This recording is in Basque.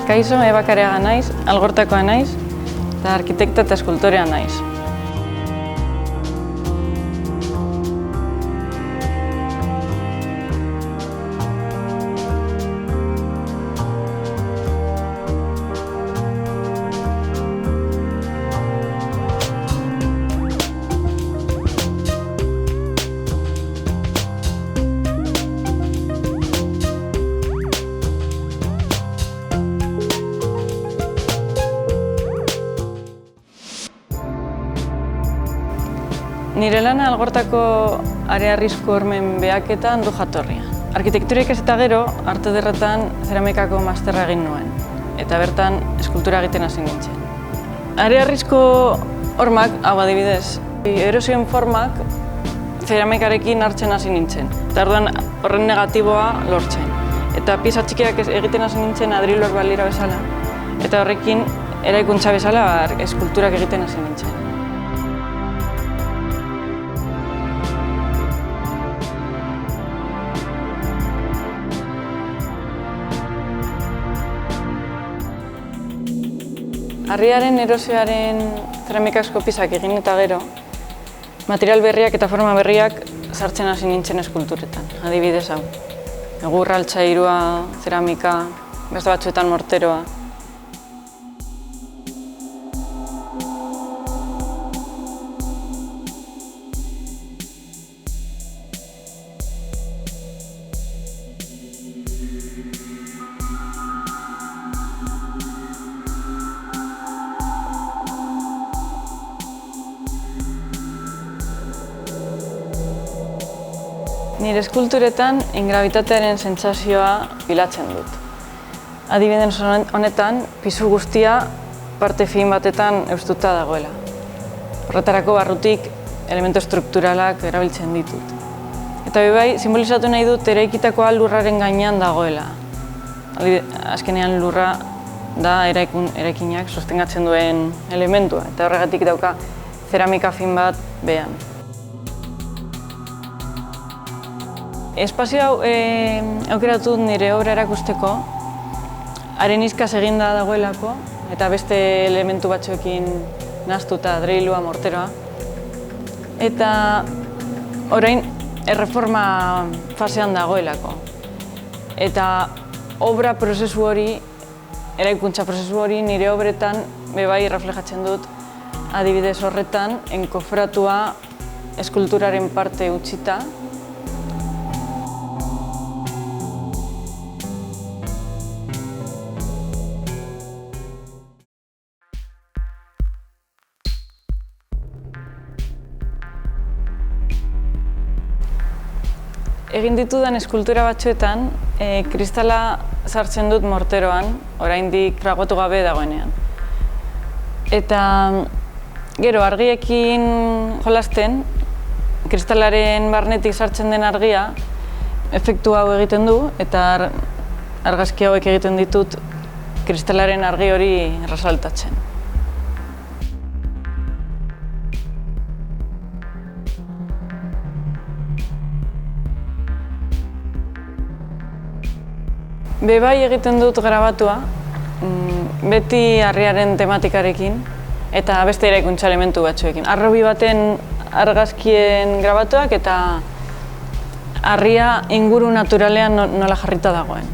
Kaixo, Eba Kareaga naiz, Algortakoa naiz, eta arkitekta eta eskultorea naiz. Nire lana Algortako area arrisku hormen behaketan du jatorria. Arkitektura ikasi gero, Arte Ederretan zeramikako masterra egin nuen, eta bertan eskultura egiten hasi nintzen. Area arrisku hormak, hau adibidez, erosioen formak zeramikarekin hartzen hasi nintzen, eta orduan horren negatiboa lortzen. Eta pieza txikiak egiten hasi nintzen adrilor balira bezala, eta horrekin eraikuntza bezala eskulturak egiten hasi nintzen. Harriaren erosioaren zeramikazko piezak egin eta gero, material berriak eta forma berriak sartzen hasi nintzen eskulturetan. Adibidez hau, egur, altzairua, zeramika, beste batzuetan morteroa. Nire eskulturetan ingravitatearen sentsazioa bilatzen dut. Adibidez honetan, pisu guztia parte fin batetan eustuta dagoela. Horretarako barrutik elementu estrukturalak erabiltzen ditut. Eta bai, simbolizatu nahi dut eraikitakoa lurraren gainean dagoela. Azkenean lurra da eraikinak sostengatzen duen elementua, eta horregatik dauka zeramika fin bat behean. Espazio hau aukeratu nire obra erakusteko, arenizkaz eginda dagoelako, eta beste elementu batzuekin nahastuta, adreilua, morteroa. Eta orain erreforma fasean dagoelako. Eta obra prozesu hori, eraikuntza prozesu hori nire obretan bai reflejatzen dut, adibidez horretan, enkofratua eskulturaren parte utzita. Egin ditudan eskultura batzuetan, kristala sartzen dut morteroan, oraindik fraguatu gabe dagoenean. Eta gero argiekin jolasten, kristalaren barnetik sartzen den argia efektu hau egiten du, eta argazki hauek egiten ditut kristalaren argi hori erresaltatzen. Bai egiten dut grabatua, beti harriaren tematikarekin eta beste eraikuntza elementu batzuekin. Harrobi baten argazkien grabatuak eta harria inguru naturalean nola jarrita dagoen.